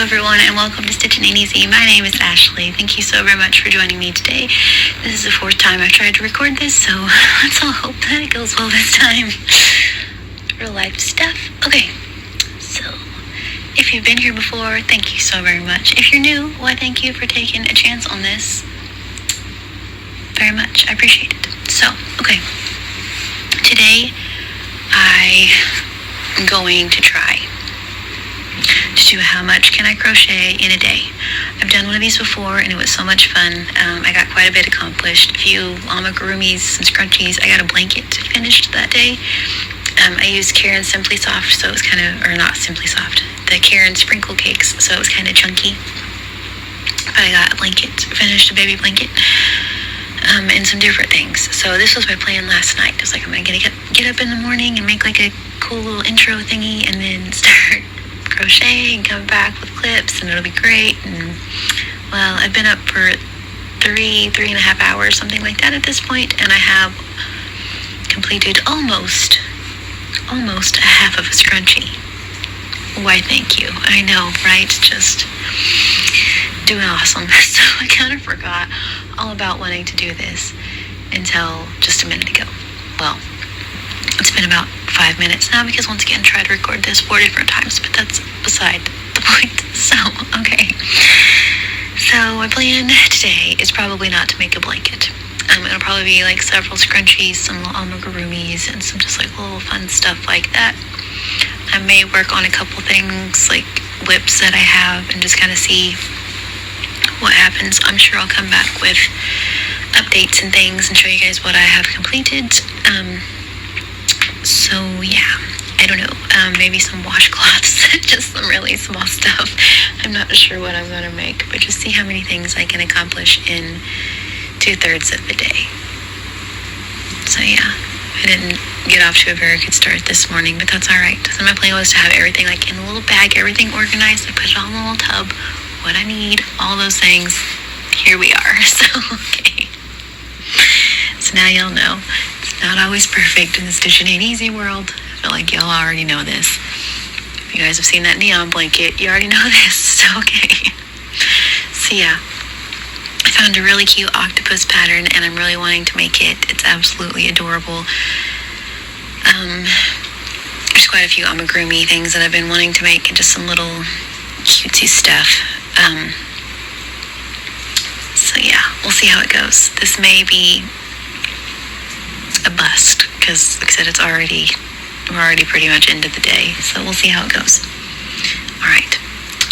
Hello everyone and welcome to Stitching Ain't Easy. My name is Ashley. Thank you so very much for joining me today. This is the fourth time I've tried to record this, so let's all hope that it goes well this time. Real life stuff. Okay, so if you've been here before, thank you so very much. If you're new, why thank you for taking a chance on this. Very much. I appreciate it. So, okay. Today I am going to try to do how much can I crochet in a day. I've done one of these before and it was so much fun. I got quite a bit accomplished. A few amigurumis, some scrunchies. I got a blanket finished that day. I used Karen Simply Soft, so it was kind of, or not Simply Soft, the Karen Sprinkle Cakes, so it was kind of chunky. But I got a blanket, finished a baby blanket, and some different things. So this was my plan last night. It was like, I'm going to get up in the morning and make like a cool little intro thingy and then start crochet and come back with clips and it'll be great. And well, I've been up for three and a half hours, something like that at this point, and I have completed almost a half of a scrunchie. Why thank you. I know, right? Just doing awesome. So I kind of forgot all about wanting to do this until just a minute ago. Well, it's been about 5 minutes now because once again I tried to record this 4 different times, but that's beside the point. So, okay. So my plan today is probably not to make a blanket. It'll probably be like several scrunchies, some little amigurumis, and some just like little fun stuff like that. I may work on a couple things like whips that I have and just kind of see what happens. I'm sure I'll come back with updates and things and show you guys what I have completed. So yeah, I don't know, maybe some washcloths, just some really small stuff. I'm not sure what I'm going to make, but just see how many things I can accomplish in 2/3 of the day. So yeah, I didn't get off to a very good start this morning, but that's alright. So my plan was to have everything like in a little bag, everything organized. I put it all in a little tub, what I need, all those things. Here we are. So, okay. So now y'all know. Not always perfect in the Stitching Ain't Easy world. I feel like y'all already know this. If you guys have seen that neon blanket, you already know this. So, okay. So, yeah. I found a really cute octopus pattern, and I'm really wanting to make it. It's absolutely adorable. There's quite a few amigurumi things that I've been wanting to make, and just some little cutesy stuff. So, yeah. We'll see how it goes. This may be a bust because like I said, we're already pretty much into the day, so we'll see how it goes. All right,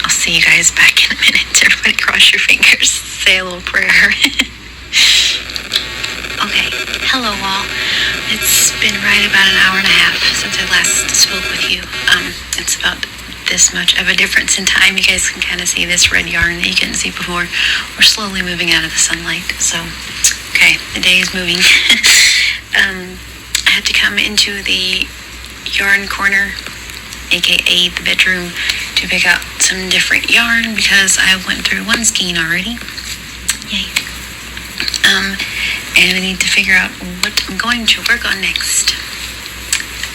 I'll see you guys back in a minute. Everybody cross your fingers, say a little prayer. Okay, hello all. It's been right about an hour and a half since I last spoke with you. It's about this much of a difference in time. You guys can kind of see this red yarn that you couldn't see before. We're slowly moving out of the sunlight, so okay, the day is moving. I had to come into the yarn corner, aka the bedroom, to pick out some different yarn because I went through one skein already. Yay. And I need to figure out what I'm going to work on next.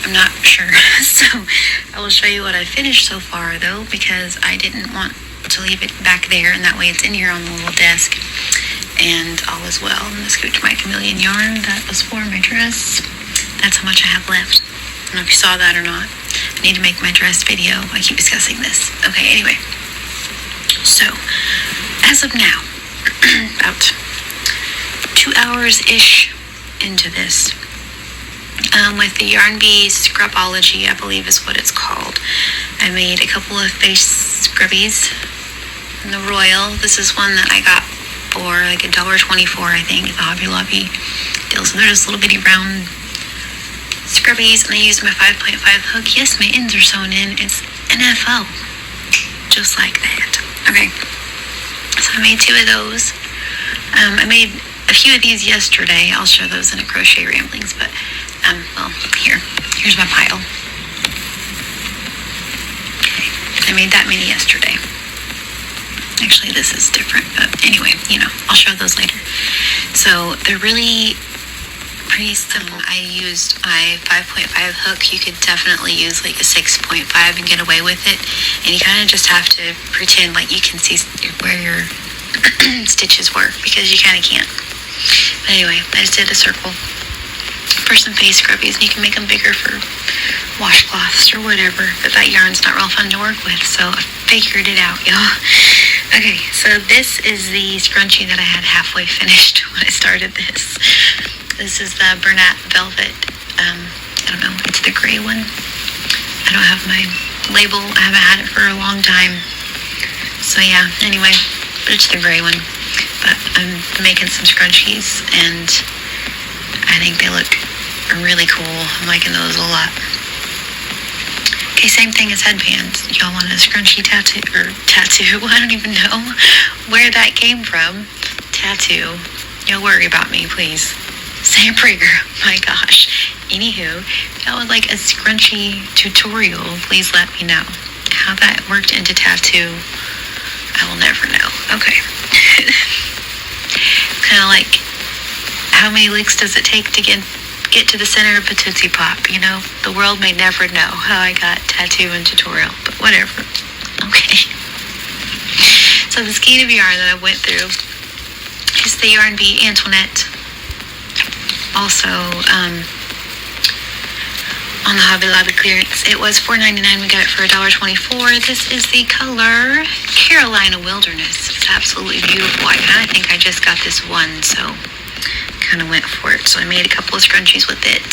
I'm not sure. So I will show you what I finished so far though, because I didn't want to leave it back there, and that way it's in here on the little desk. And all is well. I'm going to scoot my chameleon yarn. That was for my dress. That's how much I have left. I don't know if you saw that or not. I need to make my dress video. I keep discussing this. Okay, anyway. So, as of now, about 2 hours-ish into this, with the Yarn Bee Scrapology, I believe is what it's called. I made a couple of face scrubbies in the Royal. This is one that I got for like $1.24, I think, at the Hobby Lobby deal. So they're just little bitty round scrubbies, and I used my 5.5 hook. Yes, my ends are sewn in. It's an FO, just like that. Okay, so I made 2 of those. I made a few of these yesterday. I'll show those in a Crochet Ramblings, but well, here's my pile. Okay, I made that many yesterday. Actually, this is different, but anyway, I'll show those later. So they're really Pretty simple. I used my 5.5 hook. You could definitely use like a 6.5 and get away with it. And you kind of just have to pretend like you can see where your stitches were, because you kind of can't. But anyway, I just did a circle for some face scrubbies, and you can make them bigger for washcloths or whatever. But that yarn's not real fun to work with, so I figured it out, y'all. Okay, so this is the scrunchie that I had halfway finished when I started this. This is the Bernat Velvet. I don't know, it's the gray one. I don't have my label. I haven't had it for a long time. So yeah, anyway, but it's the gray one. But I'm making some scrunchies, and I think they look really cool. I'm liking those a lot. Okay, same thing as headbands. Y'all want a scrunchie tattoo? I don't even know where that came from. Tattoo. Y'all worry about me, please. Say a prayer. My gosh. Anywho, if y'all would like a scrunchie tutorial, please let me know. How that worked into tattoo, I will never know. Okay. Kind of like, how many licks does it take to get to the center of a Tootsie Pop? You know, the world may never know how I got tattoo and tutorial, but whatever. Okay. So the skein of yarn that I went through is the Yarn Bee Antoinette. Also, on the Hobby Lobby clearance, it was $4.99. We got it for $1.24. This is the color Carolina Wilderness. It's absolutely beautiful. I kind of think I just got this one, so kind of went for it. So I made a couple of scrunchies with it.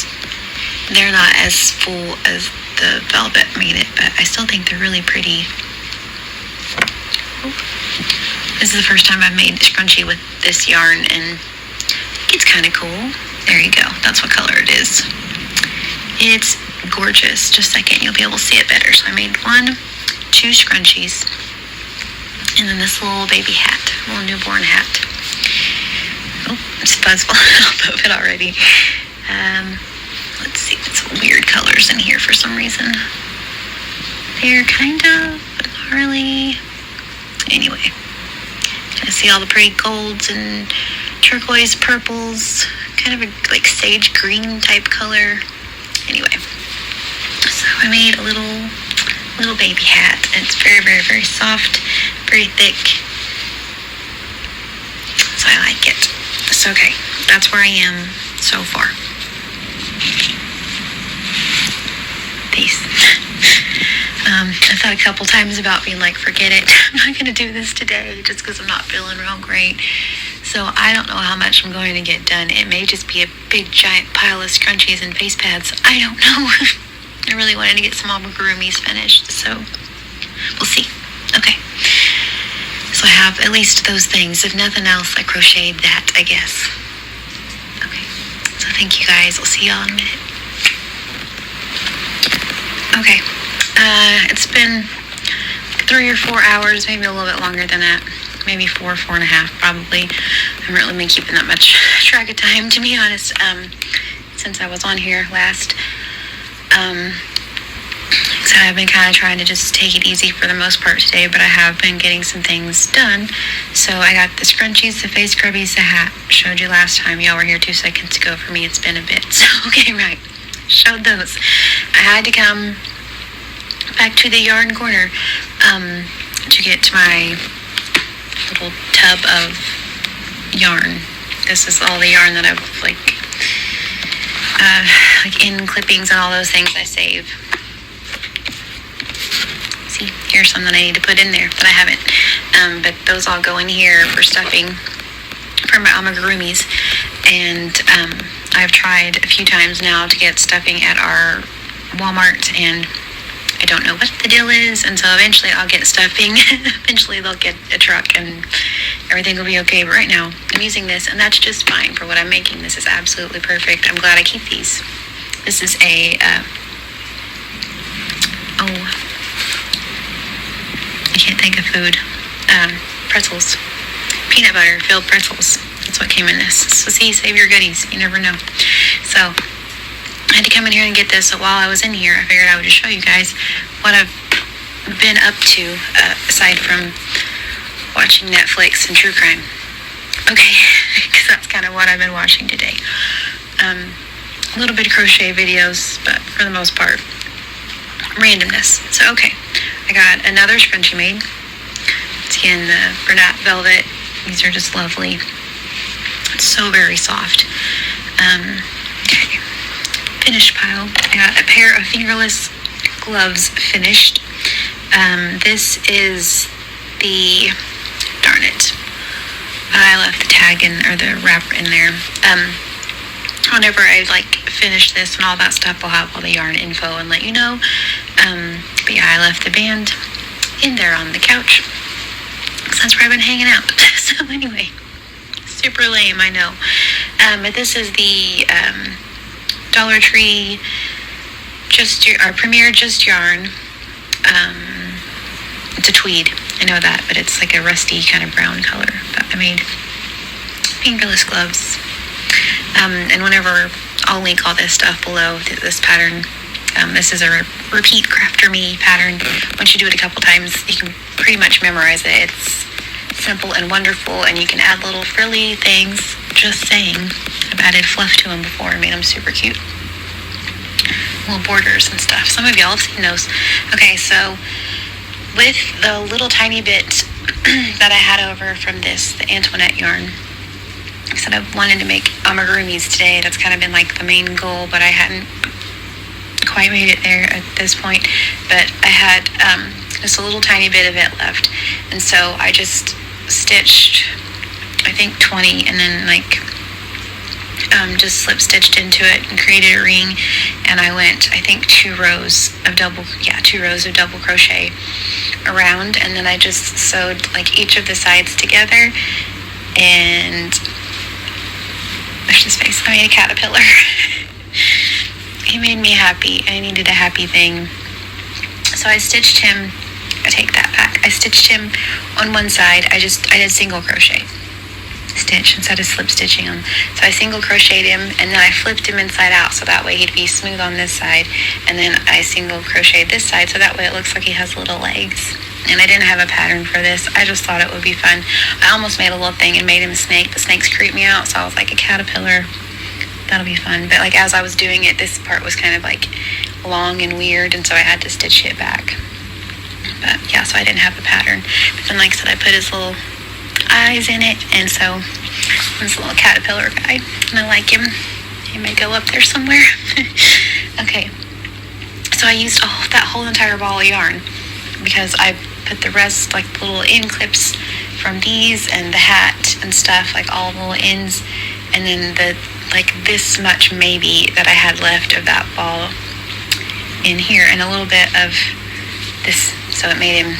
They're not as full as the velvet made it, but I still think they're really pretty. This is the first time I've made a scrunchie with this yarn, and it's kind of cool. There you go. That's what color it is. It's gorgeous. Just a second, you'll be able to see it better. So I made 2 scrunchies, and then this little baby hat, little newborn hat. Oh, it's fuzzball off of it already. Let's see, some weird colors in here for some reason. They're kind of gnarly. Anyway, I see all the pretty golds and turquoise purples, kind of a like sage green type color. Anyway, so I made a little baby hat. It's very, very, very soft, very thick. So I like it. So okay, that's where I am so far. Peace. I thought a couple times about being like, forget it. I'm not going to do this today just because I'm not feeling real great. So I don't know how much I'm going to get done. It may just be a big giant pile of scrunchies and face pads. I don't know. I really wanted to get some amigurumis finished, so we'll see. Okay. So I have at least those things. If nothing else, I crocheted that, I guess. Okay. So thank you guys. I'll see y'all in a minute. Okay. It's been 3 or 4 hours, maybe a little bit longer than that. Maybe 4.5, probably. I haven't really been keeping that much track of time, to be honest, since I was on here last. So I've been kind of trying to just take it easy for the most part today, but I have been getting some things done. So I got the scrunchies, the face scrubbies, the hat. Showed you last time. Y'all were here 2 seconds ago. For me, it's been a bit. So, okay, right. Showed those. I had to come back to the yarn corner to get to my little tub of yarn. This is all the yarn that I've like in clippings and all those things I save. See, here's something I need to put in there, but I haven't. But those all go in here for stuffing for my amigurumis. And I've tried a few times now to get stuffing at our Walmart, and I don't know what the deal is, and so eventually I'll get stuffing. Eventually they'll get a truck and everything will be okay, but right now I'm using this, and that's just fine for what I'm making. This is absolutely perfect. I'm glad I keep these. This is a I can't think of food. Pretzels. Peanut butter filled pretzels. That's what came in this. So see, save your goodies. You never know. So I had to come in here and get this. So while I was in here, I figured I would just show you guys what I've been up to, aside from watching Netflix and true crime. Okay, because that's kind of what I've been watching today. A little bit of crochet videos, but for the most part, randomness. So, okay, I got another scrunchie made. It's again the Bernat Velvet. These are just lovely. It's so very soft. Okay, finished pile. I got a pair of fingerless gloves finished. This is the, darn it, I left the tag in, or the wrapper in there. Whenever I finish this and all that stuff, I'll have all the yarn info and let you know. But yeah, I left the band in there on the couch, because that's where I've been hanging out. So anyway, super lame, I know. But this is the Dollar Tree our Premier Just Yarn. It's a tweed, I know that, but it's like a rusty kind of brown color that I made. Fingerless gloves. And whenever, I'll link all this stuff below, this pattern. This is a repeat crafter me pattern. Once you do it a couple times, you can pretty much memorize it. It's simple and wonderful, and you can add little frilly things. Just saying. I've added fluff to them before and made them super cute. Little borders and stuff. Some of y'all have seen those. Okay, so with the little tiny bit that I had over from this, the Antoinette yarn, I said I wanted to make amigurumis today. That's kind of been the main goal, but I hadn't quite made it there at this point. But I had just a little tiny bit of it left, and so I just stitched, I think 20, and then just slip stitched into it and created a ring. And I went, I think, 2 rows of double crochet around, and then I just sewed each of the sides together, and there's his face. I made a caterpillar. He made me happy. I needed a happy thing. So I stitched him, I take that back. I stitched him on one side. I did single crochet stitch instead of slip stitching him. So I single crocheted him, and then I flipped him inside out, so that way he'd be smooth on this side, and then I single crocheted this side, so that way it looks like he has little legs. And I didn't have a pattern for this. I just thought it would be fun. I almost made a little thing and made him a snake. The snakes creep me out, so I was like, a caterpillar, that'll be fun. But as I was doing it, this part was kind of long and weird, and so I had to stitch it back. But yeah, so I didn't have a pattern. But then, I said, I put his little eyes in it, and so this little caterpillar guy, and I like him. He may go up there somewhere. Okay, so I used that whole entire ball of yarn, because I put the rest, little end clips from these and the hat and stuff, all the little ends, and then the this much maybe that I had left of that ball in here, and a little bit of this, so it made him,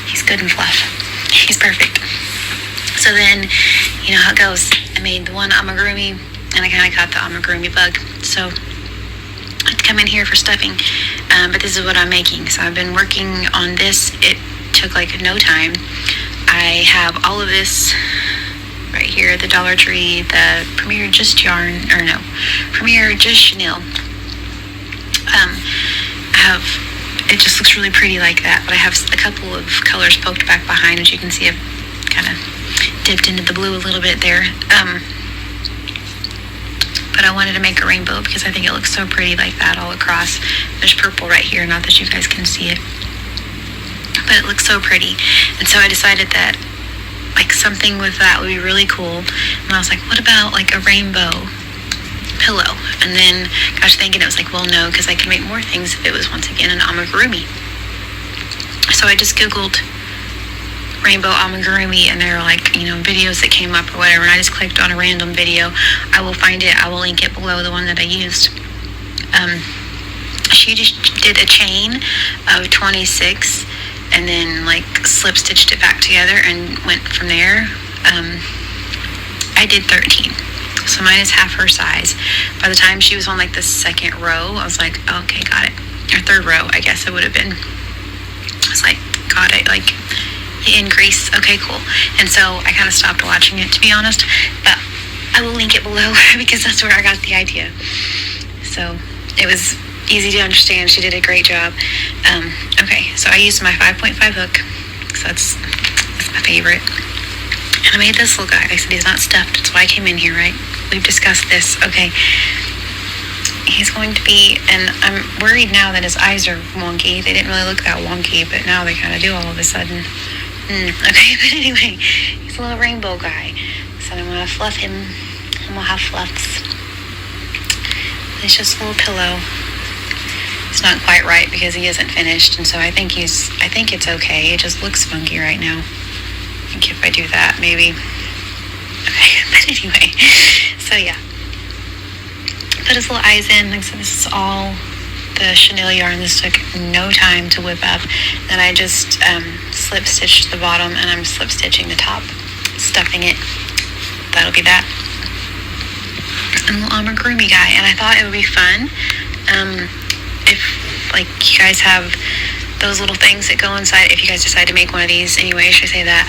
he's good and fluff. He's perfect. So then, you know how it goes. I made the one amigurumi, and I kind of caught the amigurumi bug. So I had to come in here for stuffing, but this is what I'm making. So I've been working on this. It took no time. I have all of this right here, the Dollar Tree, the Premier Just Yarn, Premier Just Chenille. It just looks really pretty like that, but I have a couple of colors poked back behind. As you can see, I've kind of dipped into the blue a little bit there. But I wanted to make a rainbow because I think it looks so pretty like that all across. There's purple right here, not that you guys can see it, but it looks so pretty. And so I decided that something with that would be really cool. And I was like, what about a rainbow pillow? And then gosh, thinking, it was well, no, because I can make more things if it was once again an amigurumi. So I just googled rainbow amigurumi, and there are videos that came up or whatever, and I just clicked on a random video. I will find it. I will link it below, the one that I used. She just did a chain of 26 and then slip stitched it back together and went from there. I did 13, so mine is half her size. By the time she was on the second row, I was like, oh, okay, got it. Or third row, I guess it would have been. I was like, got it, the increase, okay, cool. And so I kind of stopped watching it, to be honest, but I will link it below because that's where I got the idea. So it was easy to understand. She did a great job. Okay, so I used my 5.5 hook, so that's my favorite. And I made this little guy. I said he's not stuffed. That's why I came in here, right? We've discussed this. Okay. He's going to be, and I'm worried now that his eyes are wonky. They didn't really look that wonky, but now they kind of do all of a sudden. Okay, but anyway, he's a little rainbow guy. So I'm going to fluff him. I'm going to have fluffs. It's just a little pillow. It's not quite right because he isn't finished, and so I think it's okay. It just looks funky right now. I think if I do that, maybe. Okay, but anyway, so yeah. Put his little eyes in. Like I said, this is all the chenille yarn. This took no time to whip up. Then I just slip stitched the bottom, and I'm slip stitching the top, stuffing it. That'll be that. I'm a little amigurumi guy, and I thought it would be fun if, like, you guys have those little things that go inside. If you guys decide to make one of these, anyway, I should say that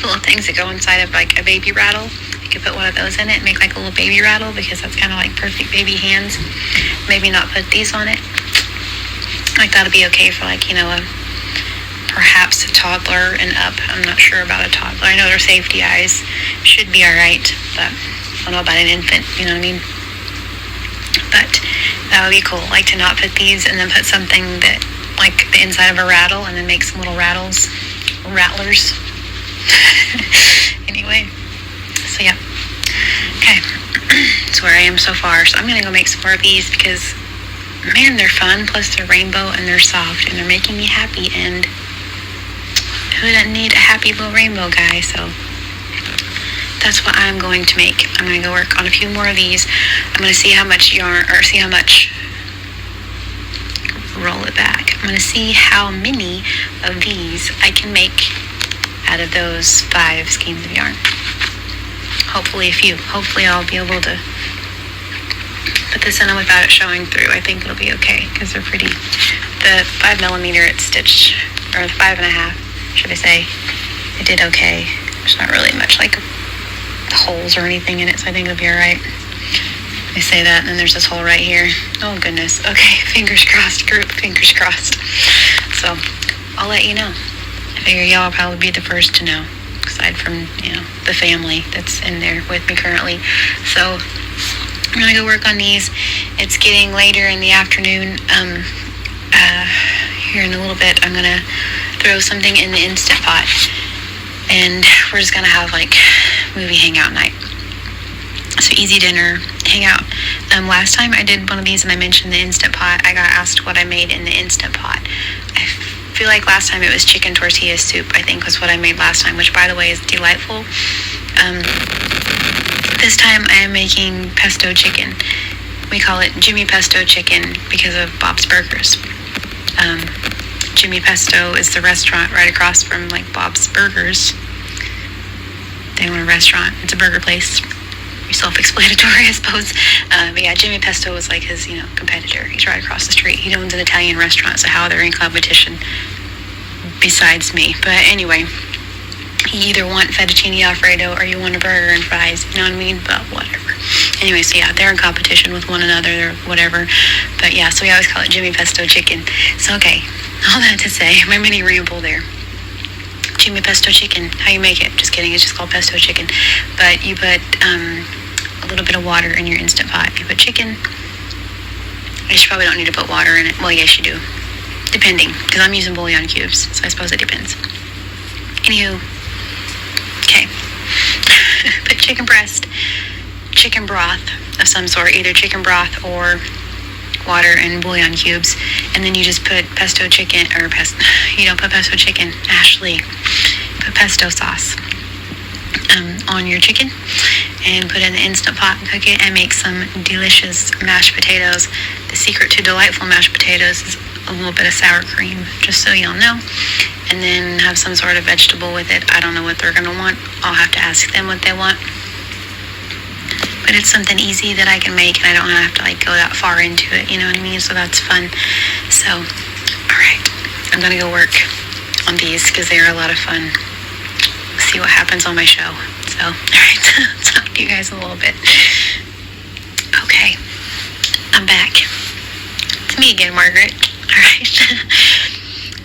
little things that go inside of like a baby rattle. You could put one of those in it and make like a little baby rattle, because that's kind of like perfect baby hands. Maybe not put these on it. Like that'll be okay for like, perhaps a toddler and up. I'm not sure about a toddler. I know their safety eyes should be all right, but I don't know about an infant, you know what I mean? But that would be cool, like to not put these and then put something that, like the inside of a rattle, and then make some little rattlers. Anyway, so yeah. Okay, that's where I am so far. So I'm going to go make some more of these because, man, they're fun. Plus they're rainbow and they're soft and they're making me happy. And who doesn't need a happy little rainbow guy? So that's what I'm going to make. I'm going to go work on a few more of these. I'm going to see how much yarn, or see how much, roll it back. I'm going to see how many of these I can make out of those 5 skeins of yarn. Hopefully a few. Hopefully I'll be able to put this in without it showing through. I think it'll be okay because they're pretty. The 5mm it's stitched, or the 5.5, should I say, it did okay. There's not really much like holes or anything in it, so I think it'll be alright. I say that, and then there's this hole right here. Oh goodness. Okay, fingers crossed, group, fingers crossed. So I'll let you know. I figure y'all will probably be the first to know, aside from, the family that's in there with me currently. So I'm gonna go work on these. It's getting later in the afternoon. Here in a little bit, I'm gonna throw something in the Instant Pot, and we're just gonna have like movie hangout night. So easy dinner, hang out. Last time I did one of these and I mentioned the Instant Pot, I got asked what I made in the Instant Pot. I feel like last time it was chicken tortilla soup, I think was what I made last time, which by the way is delightful. This time I am making pesto chicken. We call it Jimmy Pesto Chicken because of Bob's Burgers. Jimmy Pesto is the restaurant right across from like Bob's Burgers. They own a restaurant. It's a burger place. Self-explanatory, I suppose. But yeah, Jimmy Pesto is like his, competitor. He's right across the street. He owns an Italian restaurant, so how they're in competition besides me. But anyway, you either want fettuccine Alfredo or you want a burger and fries, you know what I mean? But whatever. Anyway, so yeah, they're in competition with one another or whatever. But yeah, so we always call it Jimmy Pesto Chicken. So okay, all that to say, my mini ramble there. Jimmy Pesto Chicken, how you make it? Just kidding, it's just called pesto chicken. But you put a little bit of water in your Instant Pot. You put chicken. I guess you probably don't need to put water in it. Well, yes, you do. Depending, because I'm using bouillon cubes, so I suppose it depends. Anywho, okay. Put chicken breast, chicken broth of some sort, either chicken broth or water and bouillon cubes, and then you just put pesto chicken, or you don't put pesto chicken, Ashley, put pesto sauce on your chicken and put it in the Instant Pot and cook it and make some delicious mashed potatoes. The secret to delightful mashed potatoes is a little bit of sour cream, just so y'all know, and then have some sort of vegetable with it. I don't know what they're going to want. I'll have to ask them what they want. But it's something easy that I can make, and I don't have to go that far into it, you know what I mean? So that's fun. So, alright, I'm going to go work on these because they are a lot of fun. See what happens on my show. So, alright, talk to you guys in a little bit. Okay, I'm back. It's me again, Margaret. Alright,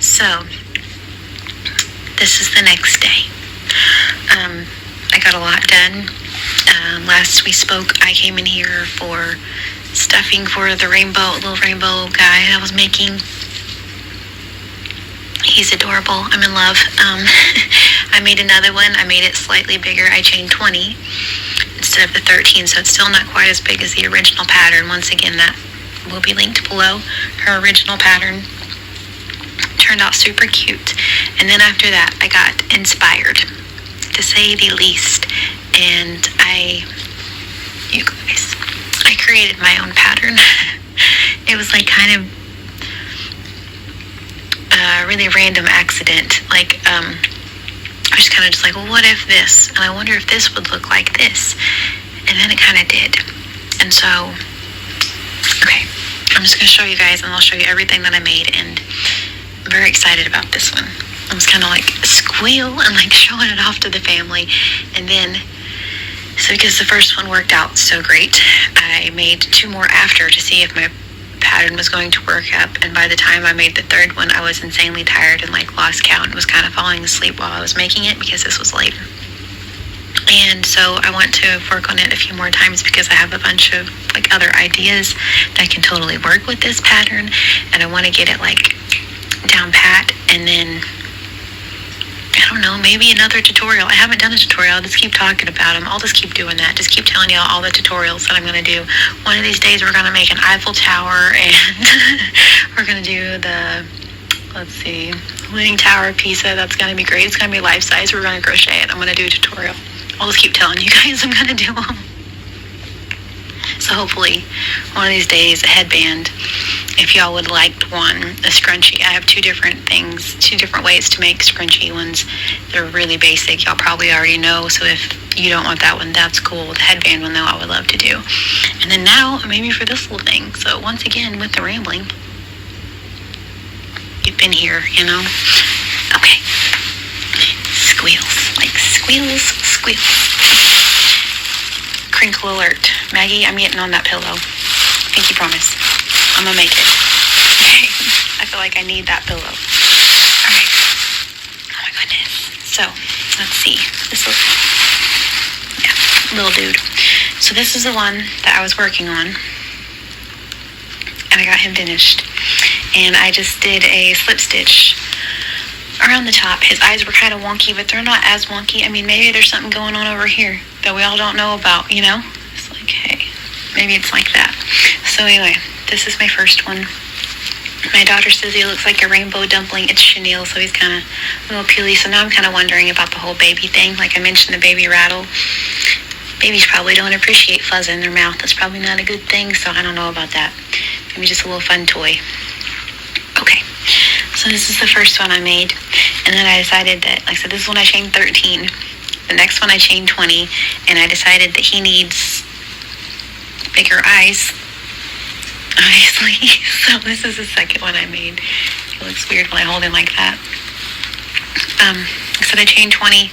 so, this is the next day. I got a lot done. Last we spoke, I came in here for stuffing for the little rainbow guy I was making. He's adorable. I'm in love. I made another one. I made it slightly bigger. I chained 20 instead of the 13, so it's still not quite as big as the original pattern. Once again, that will be linked below. Her original pattern turned out super cute. And then after that, I got inspired, to say the least. And you guys, I created my own pattern. It was like kind of a really random accident. Like, I was kind of just like, well, what if this? And I wonder if this would look like this. And then it kind of did. And so, okay, I'm just going to show you guys, and I'll show you everything that I made. And I'm very excited about this one. I was kind of like squeal and like showing it off to the family. And then, so because the first one worked out so great, I made 2 more after to see if my pattern was going to work up. And by the time I made the third one, I was insanely tired and like lost count and was kind of falling asleep while I was making it because this was late. And so I want to work on it a few more times because I have a bunch of like other ideas that can totally work with this pattern, and I want to get it like down pat. And then I don't know, maybe another tutorial. I haven't done a tutorial. I'll just keep talking about them. I'll just keep doing that. Just keep telling you all the tutorials that I'm going to do. One of these days we're going to make an Eiffel Tower, and we're going to do the, let's see, Leaning Tower of Pisa. That's going to be great. It's going to be life size. We're going to crochet it. I'm going to do a tutorial. I'll just keep telling you guys I'm going to do them. So hopefully one of these days a headband. If y'all would like one, a scrunchie. I have 2 different things, 2 different ways to make scrunchie ones. They're really basic. Y'all probably already know. So if you don't want that one, that's cool. The headband one, though, I would love to do. And then now, maybe for this little thing. So once again, with the rambling, you've been here, you know? Okay. Squeals. Like squeals, squeals. Crinkle alert. Maggie, I'm getting on that pillow. Pinky promise. I'm gonna make it. Okay. I feel like I need that pillow. Alright. Oh my goodness. So, let's see. Little dude. So this is the one that I was working on. And I got him finished. And I just did a slip stitch around the top. His eyes were kind of wonky, but they're not as wonky. I mean, maybe there's something going on over here that we all don't know about, you know? It's like, hey, maybe it's like that. So anyway, this is my first one. My daughter says he looks like a rainbow dumpling. It's chenille, so he's kind of a little peely. So now I'm kind of wondering about the whole baby thing. Like I mentioned, the baby rattle. Babies probably don't appreciate fuzz in their mouth. That's probably not a good thing, so I don't know about that. Maybe just a little fun toy. Okay. So this is the first one I made, and then I decided that, like I said, this is when I chained 13. The next one I chained 20, and I decided that he needs bigger eyes, obviously. So this is the second one I made. It looks weird when I hold him like that. So I chained 20.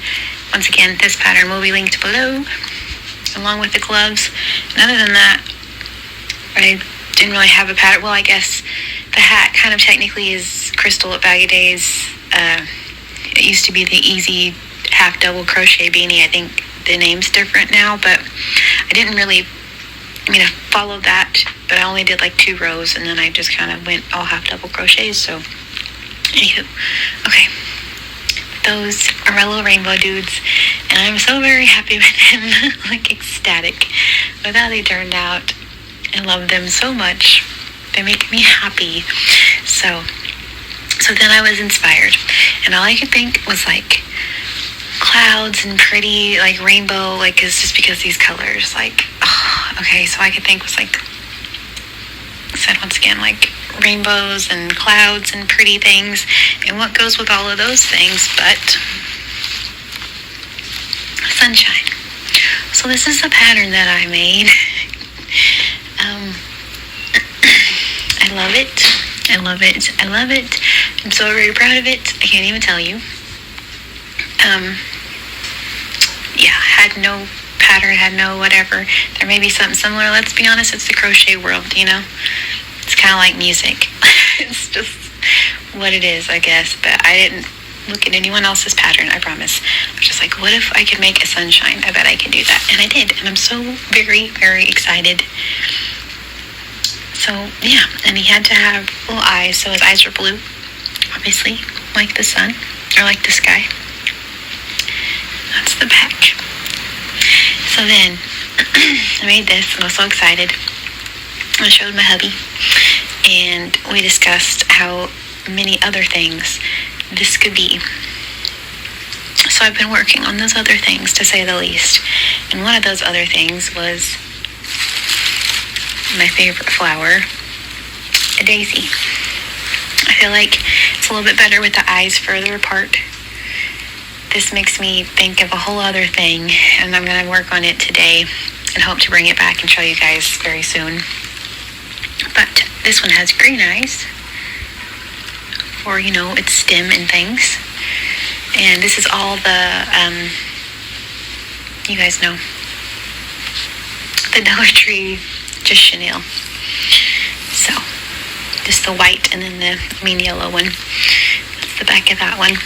Once again, this pattern will be linked below, along with the gloves. And other than that, I didn't really have a pattern. Well, I guess the hat kind of technically is Crystal at Baggy Days. It used to be the Easy half double crochet beanie. I think the name's different now, but I didn't really, I followed that, but I only did like 2 rows, and then I just kind of went all half double crochets. So anywho, okay, those are my little rainbow dudes, and I'm so very happy with them. Like ecstatic with how they turned out. I love them so much. They make me happy. So then I was inspired, and all I could think was like clouds and pretty like rainbow, like it's just because these colors, like, oh, okay, so I could think was like, said once again, like rainbows and clouds and pretty things, and what goes with all of those things but sunshine. So this is the pattern that I made. I love it. I love it. I love it. I'm so very proud of it. I can't even tell you. Had no pattern, had no whatever. There may be something similar. Let's be honest, it's the crochet world, you know? It's kind of like music. It's just what it is, I guess. But I didn't look at anyone else's pattern, I promise. I was just like, what if I could make a sunshine? I bet I can do that. And I did. And I'm so very, very excited. So, yeah. And he had to have little eyes. So his eyes are blue, obviously, like the sun, or like the sky. That's the back. So then, I made this, and I was so excited. I showed my hubby, and we discussed how many other things this could be. So I've been working on those other things, to say the least. And one of those other things was my favorite flower, a daisy. I feel like it's a little bit better with the eyes further apart. This makes me think of a whole other thing, and I'm going to work on it today and hope to bring it back and show you guys very soon. But this one has green eyes, or, you know, its stem and things. And this is all the, you guys know, the Dollar Tree, just chenille. So, just the white and then the yellow one. That's the back of that one.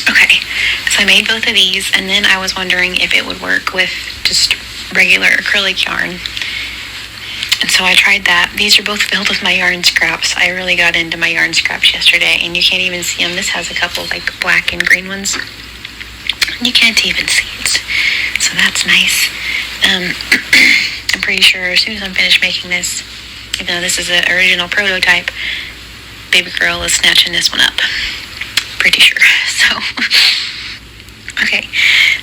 Okay, so I made both of these, and then I was wondering if it would work with just regular acrylic yarn. And so I tried that. These are both filled with my yarn scraps. I really got into my yarn scraps yesterday, and you can't even see them. This has a couple like black and green ones. You can't even see it. So that's nice. I'm pretty sure as soon as I'm finished making this, even though this is an original prototype, baby girl is snatching this one up. Pretty sure. So, okay.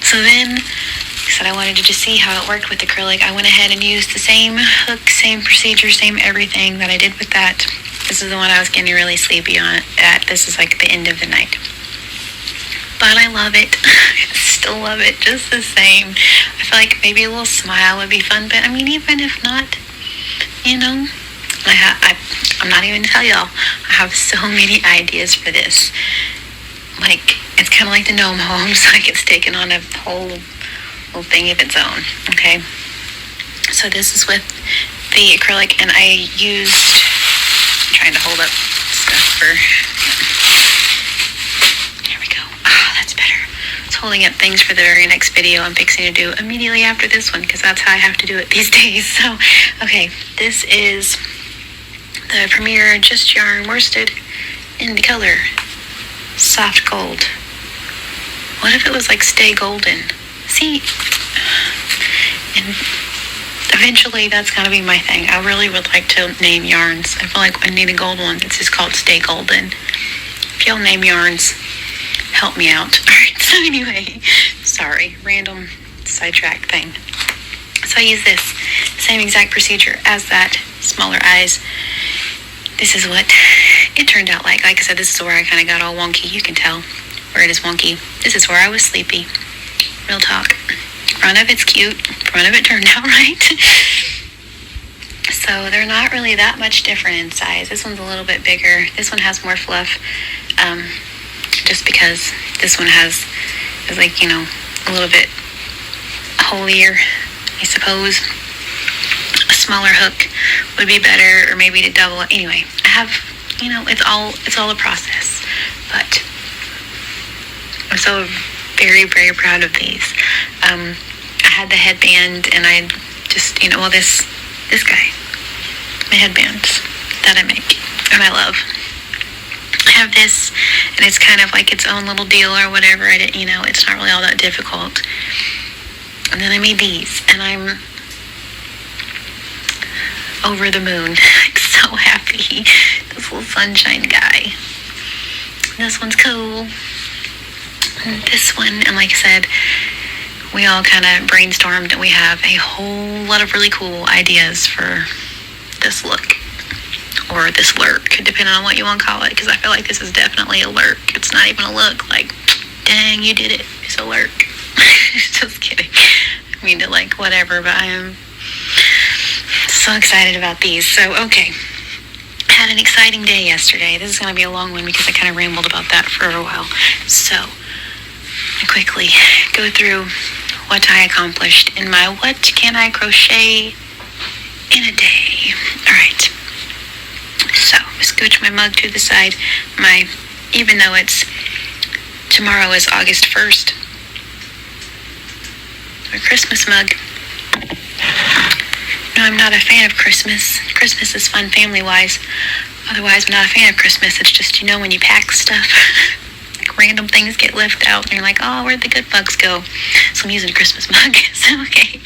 So then, I said I wanted to just see how it worked with acrylic. I went ahead and used the same hook, same procedure, same everything that I did with that. This is the one I was getting really sleepy on at. This is like the end of the night. But I love it. I still love it just the same. I feel like maybe a little smile would be fun, but I mean, even if not, you know, I'm not even gonna tell y'all. I have so many ideas for this. Like, it's kind of like the gnome homes. Like, it's taken on a whole little thing of its own. Okay. So this is with the acrylic, and I used, I'm trying to hold up stuff for, there we go. Oh, that's better. I was holding up things for the very next video I'm fixing to do immediately after this one, because that's how I have to do it these days. So, okay, this is the Premier Just Yarn worsted in the color Soft Gold. What if it was like Stay Golden? See? And eventually that's going to be my thing. I really would like to name yarns. I feel like I need a gold one that's just called Stay Golden. If y'all name yarns, help me out. Alright, so anyway, sorry, random sidetrack thing. So I use this same exact procedure as that, smaller eyes. This is what it turned out like. Like I said, this is where I kind of got all wonky. You can tell where it is wonky. This is where I was sleepy. Real talk. Front of it's cute. Front of it turned out right. So they're not really that much different in size. This one's a little bit bigger. This one has more fluff. Just because this one is like, you know, a little bit holier, I suppose. A smaller hook would be better, or maybe to double it. Anyway, I have, you know, it's all a process. But I'm so very, very proud of these. I had the headband, and I just, you know, well, this guy, my headbands that I make and I love. I have this, and it's kind of like its own little deal or whatever. You know, it's not really all that difficult. And then I made these, and I'm over the moon. I'm so happy. This little sunshine guy. This one's cool. And this one, and like I said, we all kind of brainstormed, and we have a whole lot of really cool ideas for this look, or this lurk, depending on what you want to call it, because I feel like this is definitely a lurk. It's not even a look. Like, dang, you did it. It's a lurk. Just kidding. I mean to like whatever, but I am so excited about these. So, okay. Had an exciting day yesterday. This is going to be a long one because I kind of rambled about that for a while. So, I quickly go through what I accomplished in my What Can I Crochet in a Day. Alright. So, scooch my mug to the side. Even though it's Tomorrow is August 1st. A Christmas mug. No, I'm not a fan of Christmas. Christmas is fun family-wise. Otherwise, I'm not a fan of Christmas. It's just, when you pack stuff, like random things get left out, and you're like, oh, where'd the good bugs go? So I'm using a Christmas mug. So, okay.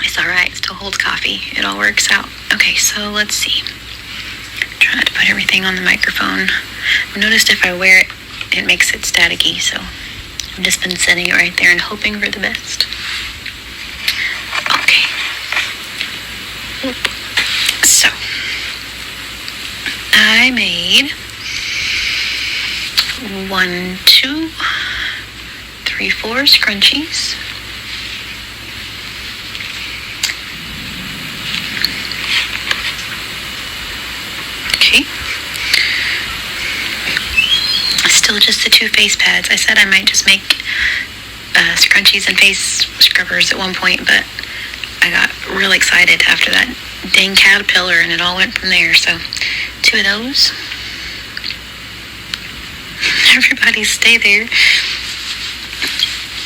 It's alright. It still holds coffee. It all works out. Okay, so let's see. Try not to put everything on the microphone. I've noticed if I wear it, it makes it staticky, so I've just been setting it right there and hoping for the best. Okay. Oop. So, I made 1, 2, 3, 4 scrunchies. Okay. Still just the 2 face pads. I said I might just make scrunchies and face scrubbers at one point, but I got real excited after that dang caterpillar, and it all went from there. So 2 of those. Everybody stay there.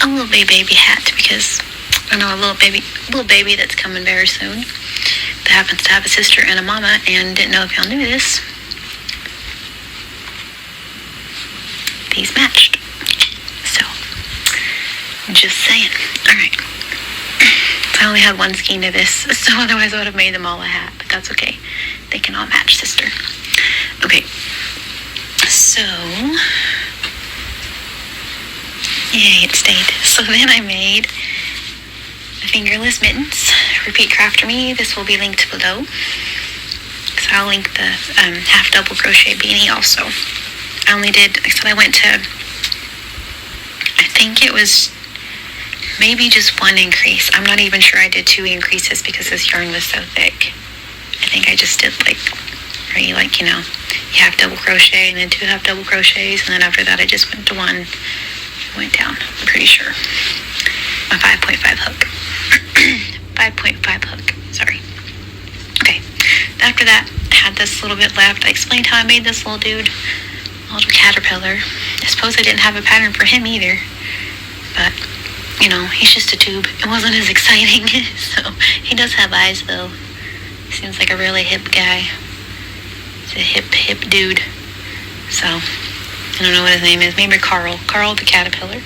A little baby hat, because I know a little baby that's coming very soon that happens to have a sister and a mama, and didn't know if y'all knew this. These matched. So, just saying. Alright. I only had 1 skein of this, so otherwise I would have made them all a hat, but that's okay. They can all match, sister. Okay. So, yay, it stayed. So then I made the Fingerless Mittens. Repeat craft me. This will be linked below. So I'll link the half double crochet beanie also. I only did, like I said, I went to, I think it was maybe just 1 increase. I'm not even sure I did 2 increases because this yarn was so thick. I think I just did you half double crochet and then 2 half double crochets, and then after that I just went to 1, went down, I'm pretty sure. A 5.5 hook. 5.5 hook, sorry. Okay, after that, I had this little bit left. I explained how I made this little dude. Little caterpillar. I suppose I didn't have a pattern for him either, but he's just a tube. It wasn't as exciting. So he does have eyes though. Seems like a really hip guy. He's a hip dude. So I don't know what his name is. Maybe Carl the caterpillar.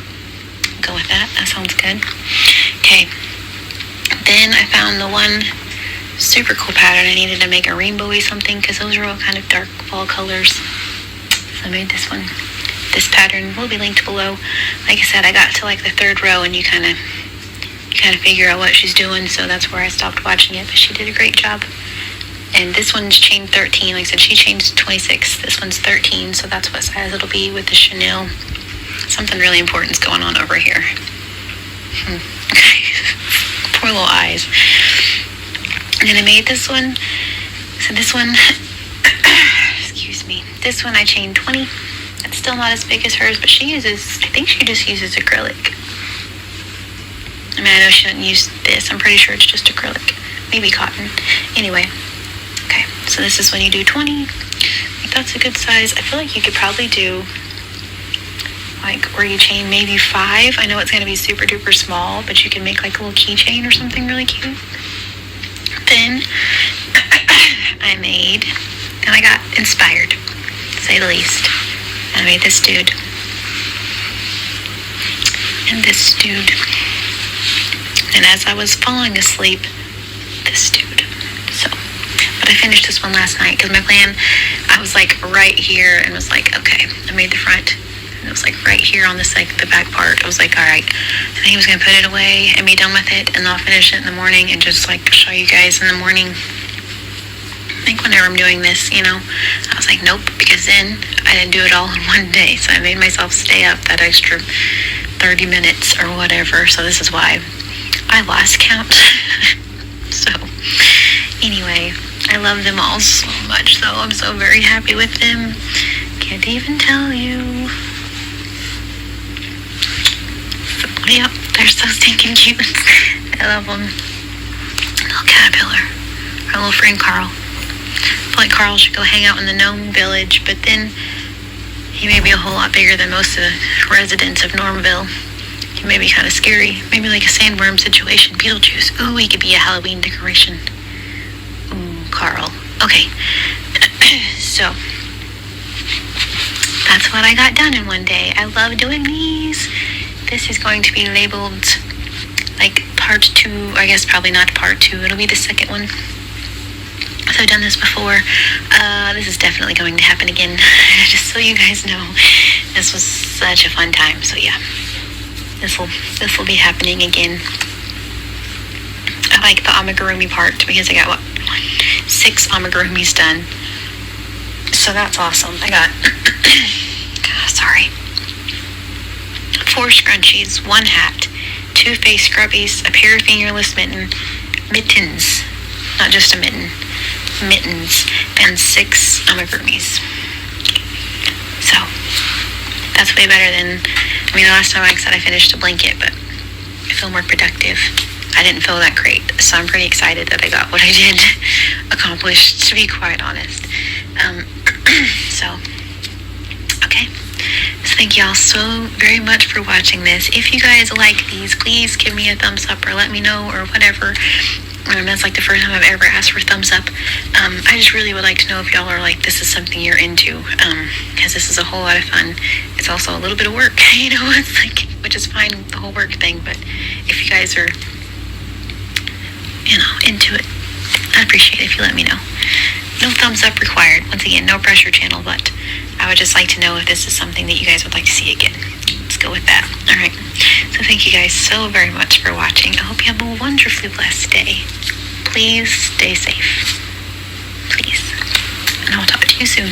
Go with that. That sounds good. Okay, then I found the one super cool pattern. I needed to make a rainbowy something because those are all kind of dark fall colors. So I made this one. This pattern will be linked below. Like I said, I got to the 3rd row, and you kind of figure out what she's doing, so that's where I stopped watching it, but she did a great job. And this one's chain 13. Like I said, she chains 26. This one's 13, so that's what size it'll be with the chenille. Something really important's going on over here. Poor little eyes. And then I made this one. So this one, excuse me, this one I chained 20. It's still not as big as hers, but I think she just uses acrylic. I mean, I know she doesn't use this. I'm pretty sure it's just acrylic. Maybe cotton. Anyway. Okay, so this is when you do 20. I think that's a good size. I feel like you could probably do, where you chain maybe 5. I know it's going to be super duper small, but you can make a little keychain or something really cute. Then I got inspired, to say the least. I made this dude. And this dude. And as I was falling asleep, this dude. So, but I finished this one last night because my plan, I was right here and was okay, I made the front. And it was right here on this the back part. I was all right. I think I was going to put it away and be done with it, and I'll finish it in the morning and just show you guys in the morning. I think whenever I'm doing this, I was nope, because then I didn't do it all in one day. So I made myself stay up that extra 30 minutes or whatever. So this is why I lost count. So anyway, I love them all so much, though. I'm so very happy with them. Can't even tell you. So, yep, they're so stinking cute. I love them. Little caterpillar. Our little friend Carl. I feel like Carl should go hang out in the gnome village, but then He may be a whole lot bigger than most of the residents of Normville. He may be kind of scary. Maybe like a sandworm situation. Beetlejuice. Ooh, he could be a Halloween decoration. Ooh, Carl. Okay. So, that's what I got done in one day. I love doing these. This is going to be labeled like part 2. I guess probably not part 2. It'll be the second one. So I've done this before. This is definitely going to happen again. Just so you guys know, this was such a fun time. So yeah, this will be happening again. I like the amigurumi part because I got 6 amigurumis done. So that's awesome. I got 4 scrunchies, 1 hat, 2 face scrubbies, a pair of fingerless mittens, not just a mitten, mittens, and 6 amigurumis. So that's way better than, the last time I said I finished a blanket, but I feel more productive. I didn't feel that great, so I'm pretty excited that I got what I did accomplished, to be quite honest. Okay. So thank you all so very much for watching this. If you guys like these, please give me a thumbs up or let me know or whatever. That's like the first time I've ever asked for thumbs up. I just really would like to know if y'all are like, this is something you're into, because this is a whole lot of fun. It's also a little bit of work, it's like, which is fine, the whole work thing, but if you guys are, into it, I'd appreciate it if you let me know. No thumbs up required. Once again, no pressure channel, but I would just like to know if this is something that you guys would like to see again. Let's go with that. All right. So thank you guys so very much for watching. I hope you have a wonderfully blessed day. Please stay safe. Please. And I'll talk to you soon.